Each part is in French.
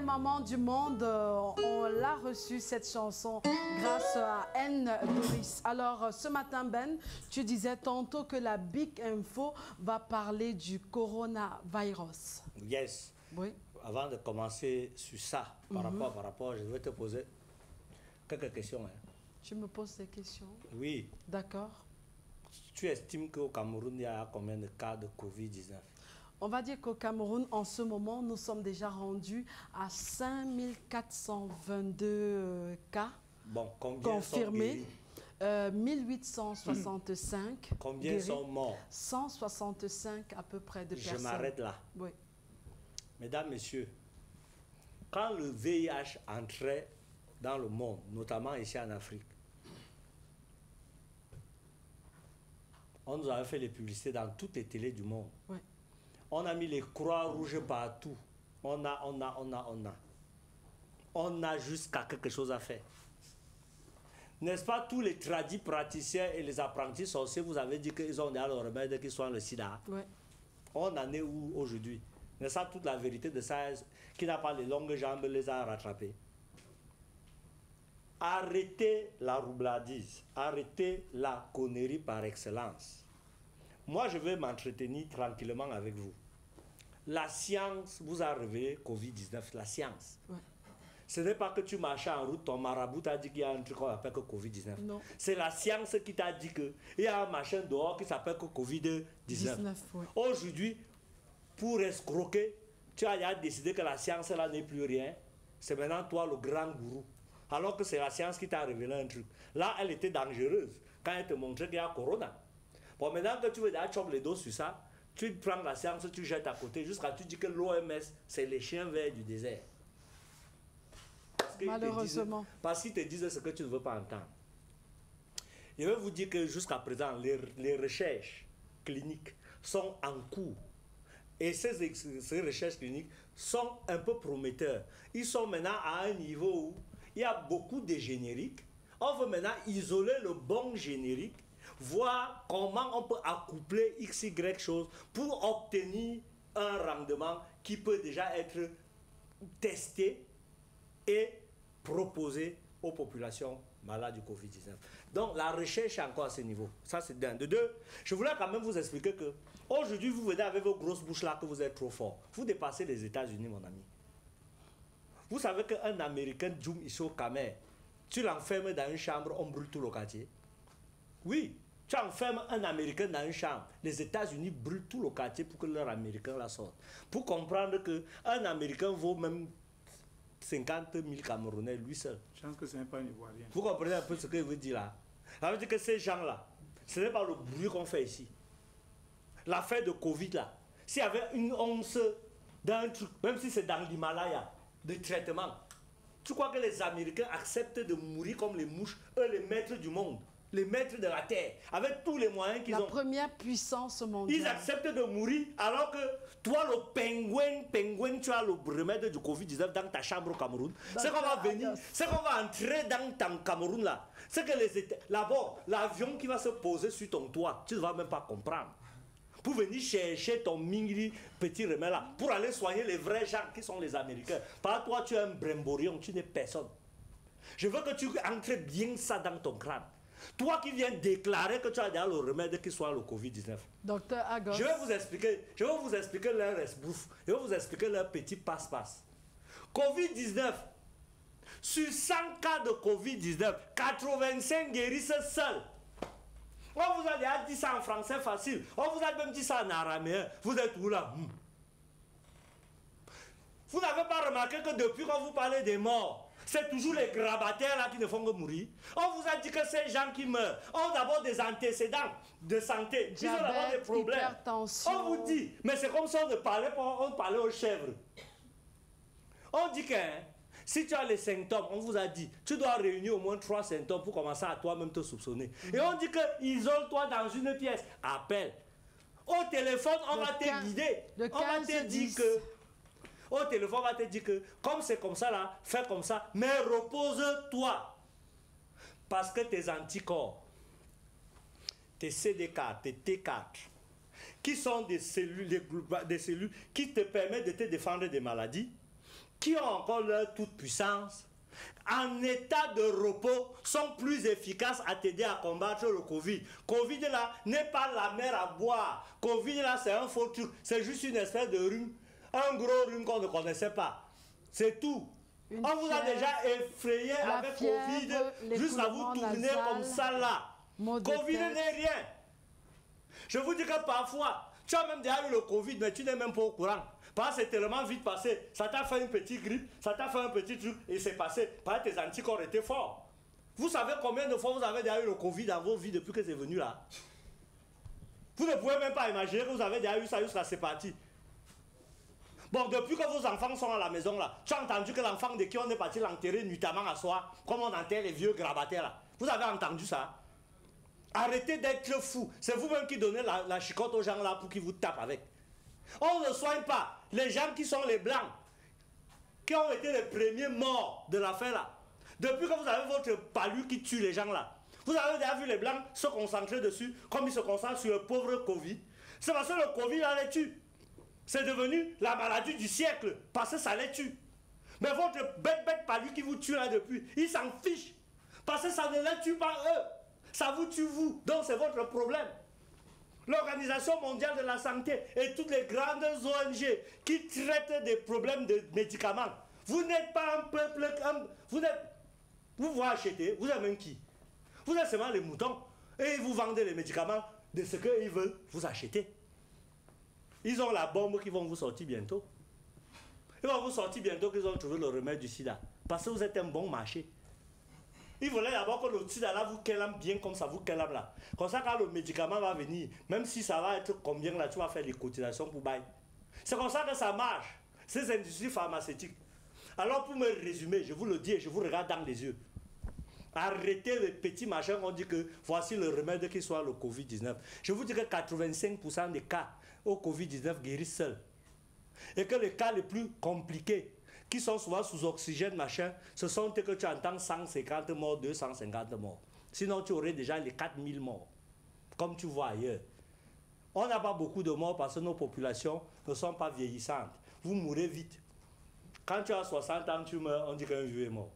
mamans du monde, on l'a reçue cette chanson grâce à Anne Doris. Alors ce matin Ben, tu disais tantôt que la Big Info va parler du coronavirus. Yes. Oui. Avant de commencer sur ça, par rapport, je vais te poser quelques questions. Hein. Tu me poses des questions? Oui. D'accord. Tu estimes qu'au Cameroun, il y a combien de cas de Covid-19? On va dire qu'au Cameroun, en ce moment, nous sommes déjà rendus à 5422 cas confirmés. 1865 Combien guéris, sont morts? 165 à peu près de personnes. Je m'arrête là. Oui. Mesdames, Messieurs, quand le VIH entrait dans le monde, notamment ici en Afrique, on nous avait fait les publicités dans toutes les télés du monde. Oui. On a mis les croix rouges partout. On a jusqu'à quelque chose à faire. N'est-ce pas, tous les tradis praticiens et les apprentis sorciers, vous avez dit qu'ils ont déjà le remède qui soit le sida. Oui. On en est où aujourd'hui? N'est-ce pas toute la vérité de ça, qui n'a pas les longues jambes les a rattrapés? Arrêtez la roubladise, arrêtez la connerie par excellence. Moi, je vais m'entretenir tranquillement avec vous. La science vous a révélé Covid-19, la science. Ouais. Ce n'est pas que tu marchais en route, ton marabout t'a dit qu'il y a un truc qu'on appelle que Covid-19. Non. C'est la science qui t'a dit qu'il y a un machin dehors qui s'appelle que Covid-19. Ouais. Aujourd'hui, pour escroquer, tu as décidé que la science là n'est plus rien. C'est maintenant toi le grand gourou. Alors que c'est la science qui t'a révélé un truc. Là, elle était dangereuse quand elle te montrait qu'il y a Corona. Bon, maintenant que tu veux déjà choper les dos sur ça, tu prends la science, tu jettes à côté, jusqu'à tu dis que l'OMS, c'est les chiens verts du désert. Malheureusement. Parce qu'ils te disent ce que tu ne veux pas entendre. Je vais vous dire que jusqu'à présent, les recherches cliniques sont en cours. Et ces recherches cliniques sont un peu prometteurs. Ils sont maintenant à un niveau où il y a beaucoup de génériques. On veut maintenant isoler le bon générique, voir comment on peut accoupler XY chose pour obtenir un rendement qui peut déjà être testé et proposé aux populations malades du Covid-19. Donc la recherche est encore à ce niveau. Ça c'est d'un. De deux, je voulais quand même vous expliquer que aujourd'hui vous venez avec vos grosses bouches là que vous êtes trop fort. Vous dépassez les États-Unis, mon ami. Vous savez qu'un Américain, Jum Iso Kamer, tu l'enfermes dans une chambre, on brûle tout le quartier. Oui, tu enfermes un Américain dans une chambre. Les États-Unis brûlent tout le quartier pour que leur Américain la sorte. Pour comprendre qu'un Américain vaut même 50 000 Camerounais, lui seul. Je pense que ce n'est pas un Ivoirien. Vous comprenez un peu ce que je veux dire là? Ça veut dire que ces gens-là, ce n'est pas le bruit qu'on fait ici. L'affaire de Covid là, s'il y avait une once d'un truc, même si c'est dans l'Himalaya, de traitement, tu crois que les Américains acceptent de mourir comme les mouches, eux les maîtres du monde, les maîtres de la terre, avec tous les moyens qu'ils ont. La première puissance mondiale. Ils acceptent de mourir alors que toi, le pingouin, tu as le remède du Covid-19 dans ta chambre au Cameroun. C'est qu'on va venir, c'est qu'on va entrer dans ton Cameroun là. C'est que les États, d'abord, l'avion qui va se poser sur ton toit, tu ne vas même pas comprendre. Pour venir chercher ton mingri petit remède là, pour aller soigner les vrais gens qui sont les Américains. Par toi, tu es un bremborion, tu n'es personne. Je veux que tu entres bien ça dans ton crâne. Toi qui viens déclarer que tu as déjà le remède qui soit le Covid-19. Docteur Agos. Je vais vous expliquer leur esbouffe. Je vais vous expliquer leur petit passe-passe. Covid-19. Sur 100 cas de Covid-19, 85 guérissent seuls. On vous a déjà dit ça en français facile. On vous a même dit ça en araméen. Vous êtes où là? Vous n'avez pas remarqué que depuis qu'on vous parlait des morts, c'est toujours les grabataires là qui ne font que mourir. On vous a dit que ces gens qui meurent ont d'abord des antécédents de santé. Ils ont d'abord des problèmes. On vous dit, mais c'est comme ça on parlait aux chèvres. On dit que si tu as les symptômes, on vous a dit, tu dois réunir au moins 3 symptômes pour commencer à toi-même te soupçonner. Et on dit que isole-toi dans une pièce. Appelle. Au téléphone, on va te guider. On va te dire que... Au téléphone, on va te dire que, comme c'est comme ça là, fais comme ça, mais repose-toi. Parce que tes anticorps, tes CD4, tes T4, qui sont des cellules qui te permettent de te défendre des maladies, qui ont encore leur toute puissance, en état de repos, sont plus efficaces à t'aider à combattre le Covid. Covid là n'est pas la mer à boire. Covid là c'est un faux truc. C'est juste une espèce de rhume. Un gros rhume qu'on ne connaissait pas. C'est tout. On vous a déjà effrayé avec Covid jusqu'à vous tourner comme ça là. Covid n'est rien. Je vous dis que parfois, tu as même déjà eu le Covid, mais tu n'es même pas au courant. Parce que c'est tellement vite passé. Ça t'a fait une petite grippe, ça t'a fait un petit truc et c'est passé. Parce que tes anticorps étaient forts. Vous savez combien de fois vous avez déjà eu le Covid dans vos vies depuis que c'est venu là? Vous ne pouvez même pas imaginer que vous avez déjà eu ça jusqu'à c'est parti. Bon, depuis que vos enfants sont à la maison là, tu as entendu que l'enfant de qui on est parti l'enterrer nuitamment à soi, comme on enterre les vieux grabataires là. Vous avez entendu ça? Arrêtez d'être fou. C'est vous-même qui donnez la chicotte aux gens là pour qu'ils vous tapent avec. On ne soigne pas les gens qui sont les blancs, qui ont été les premiers morts de l'affaire là. Depuis que vous avez votre palu qui tue les gens là, vous avez déjà vu les blancs se concentrer dessus, comme ils se concentrent sur le pauvre Covid. C'est parce que le Covid là les tue. C'est devenu la maladie du siècle, parce que ça les tue. Mais votre bête palu qui vous tue là depuis, ils s'en fichent. Parce que ça ne les tue pas eux. Ça vous tue vous. Donc c'est votre problème. L'Organisation mondiale de la santé et toutes les grandes ONG qui traitent des problèmes de médicaments. Vous n'êtes pas un peuple, vous achetez, vous êtes même qui? Vous êtes seulement les moutons et vous vendez les médicaments de ce qu'ils veulent vous acheter. Ils ont la bombe qui vont vous sortir bientôt. Ils vont vous sortir bientôt qu'ils ont trouvé le remède du sida. Parce que vous êtes un bon marché. Il voulait d'abord que le sida là vous calme bien comme ça vous calme là. Comme ça quand le médicament va venir, même si ça va être combien là, tu vas faire les cotisations pour bailler. C'est comme ça que ça marche, ces industries pharmaceutiques. Alors pour me résumer, je vous le dis et je vous regarde dans les yeux. Arrêtez les petits machins, on dit que voici le remède qui soit le Covid-19. Je vous dis que 85% des cas au Covid-19 guérissent seuls. Et que les cas les plus compliqués, qui sont souvent sous oxygène, machin, ce sont que tu entends 150 morts, 250 morts. Sinon, tu aurais déjà les 4000 morts, comme tu vois ailleurs. On n'a pas beaucoup de morts parce que nos populations ne sont pas vieillissantes. Vous mourrez vite. Quand tu as 60 ans, tu meurs, on dit qu'un vieux est mort.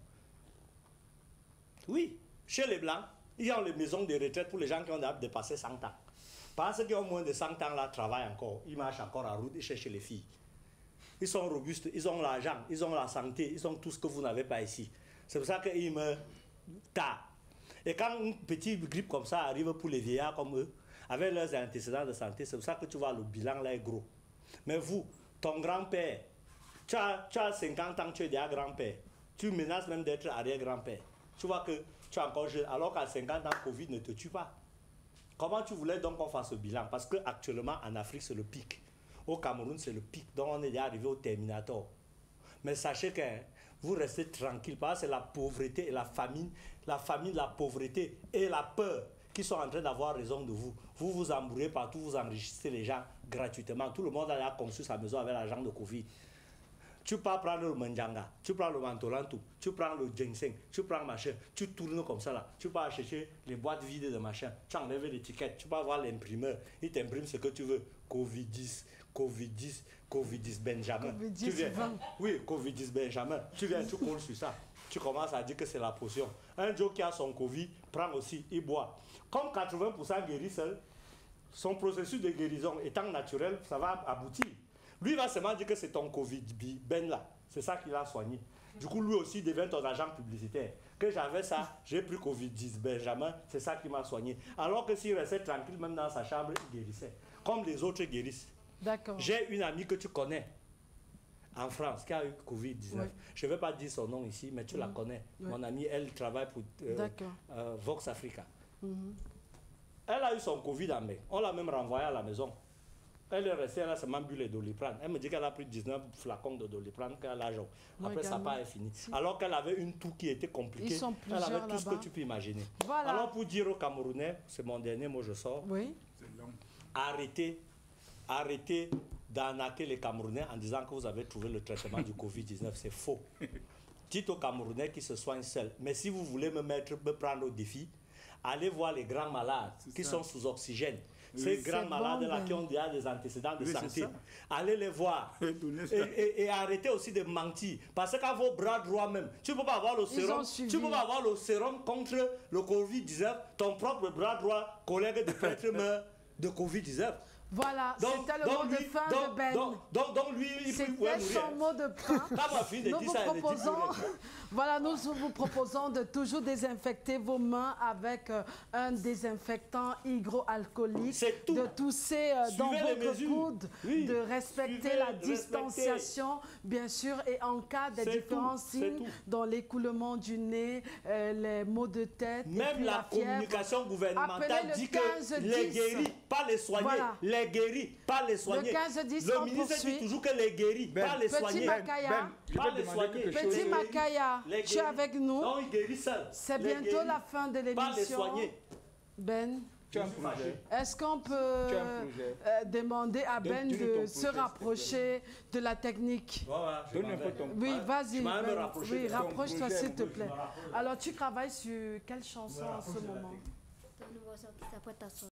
Oui, chez les Blancs, il y a les maisons de retraite pour les gens qui ont dépassé 100 ans. Parce qu'ils ont moins de 100 ans, là, travaillent encore. Ils marchent encore en route et cherchent les filles. Ils sont robustes, ils ont l'argent, ils ont la santé, ils ont tout ce que vous n'avez pas ici. C'est pour ça qu'ils meurent tard. Et quand une petite grippe comme ça arrive pour les vieillards comme eux, avec leurs antécédents de santé, c'est pour ça que tu vois le bilan là est gros. Mais vous, ton grand-père, tu as 50 ans, tu es déjà grand-père. Tu menaces même d'être arrière-grand-père. Tu vois que tu es encore jeune, alors qu'à 50 ans, Covid ne te tue pas. Comment tu voulais donc qu'on fasse ce bilan? Parce qu'actuellement, en Afrique, c'est le pic. Au Cameroun, c'est le pic, donc on est déjà arrivé au Terminator. Mais sachez que vous restez tranquille, parce que c'est la pauvreté et la famine, la pauvreté et la peur qui sont en train d'avoir raison de vous. Vous vous embrouillez partout, vous enrichissez les gens gratuitement. Tout le monde a construit sa maison avec l'argent de Covid. Tu peux prendre le manjanga, tu prends le mantolantou, tu prends le ginseng, tu prends machin, tu tournes comme ça là. Tu peux acheter les boîtes vides de machin, tu enlèves l'étiquette, tu peux avoir l'imprimeur, il t'imprime ce que tu veux. Covid-10, Covid-10, Covid-10 Benjamin. COVID-10, tu viens, 20. oui, Covid-10 Benjamin. Tu viens, tu colles sur ça. Tu commences à dire que c'est la potion. Un Joe qui a son Covid, prend aussi, il boit. Comme 80% guérissent seuls, son processus de guérison étant naturel, ça va aboutir. Lui va seulement dire que c'est ton Covid Ben là. C'est ça qu'il a soigné. Du coup, lui aussi devient ton agent publicitaire. Que j'avais ça, j'ai pris Covid-10 Benjamin, c'est ça qui m'a soigné. Alors que s'il restait tranquille, même dans sa chambre, il guérissait. Comme les autres guérissent. D'accord. J'ai une amie que tu connais en France qui a eu Covid-19. Oui. Je ne vais pas dire son nom ici, mais tu la connais. Oui. Mon amie, elle travaille pour Vox Africa. Elle a eu son Covid en mai. On l'a même renvoyée à la maison. Elle est restée, elle a seulement bu les Doliprane. Elle me dit qu'elle a pris 19 flacons de Doliprane qu'elle a jour. Après, ça n'a pas fini. Si. Alors qu'elle avait une toux qui était compliquée. Elle avait tout ce que tu peux imaginer. Voilà. Alors, pour dire aux Camerounais, c'est mon dernier mot, je sors. Oui. Arrêtez d'arnaquer les Camerounais en disant que vous avez trouvé le traitement du Covid-19. C'est faux. Dites aux Camerounais qu'ils se soignent seuls. Mais si vous voulez me prendre au défi, allez voir les grands malades qui sont sous oxygène. ces grands C'est malades-là bon, qui ont déjà des antécédents de Oui, c'est santé. ça. Allez les voir. Donnez ça. Et arrêtez aussi de mentir. Parce qu'à vos bras droits même, tu ne peux pas avoir le Ils sérum. ont suivi. Tu peux pas avoir le sérum contre le Covid-19. Ton propre bras droit, collègue de prêtre, meurt de Covid-19. Voilà, c'était le mot de fin de Ben. Donc lui, il pouvait C'était mourir. son mot de fin. Quand ma fille Nous dit vous ça, elle dit proposons, plus rien. voilà, nous vous proposons de toujours désinfecter vos mains avec un désinfectant hydroalcoolique, C'est tout. de tousser dans Suivez les votre mesures. coude, Oui. de respecter Suivez, la respectez. distanciation, bien sûr, et en cas des C'est différents tout, c'est signes tout. dans l'écoulement du nez, les maux de tête, et Même puis la fièvre, communication gouvernementale appelez le dit que 15-10. les guéris, pas les soignés. Voilà. Les guéris, pas les soignés. 15-10, Le on ministre poursuit. dit toujours que les guéris, pas les Petit soignés. Makaya. je Pas vais les demander soignés. quelque Petit chose. Makaya, Les tu es guéris. avec nous. Non, il guérit seul. C'est Les bientôt guéris, la fin de pas les l'émission. soignés. Ben, Tu as un Je suis projet. fâché. est-ce qu'on peut Tu as un projet. demander à Ben Donne-nous de ton se projet, s'il te rapprocher de la technique? Voilà, je Donne m'en un peu vais. ton Oui, Ouais. vas-y. Je m'en vais me Ben. rapprocher Oui, de ton rapproche-toi projet. s'il te Oui, plaît. je me rapproche. Alors, tu travailles sur quelle chanson en ce moment? C'est une chanson qui s'appelle Ta Soeur.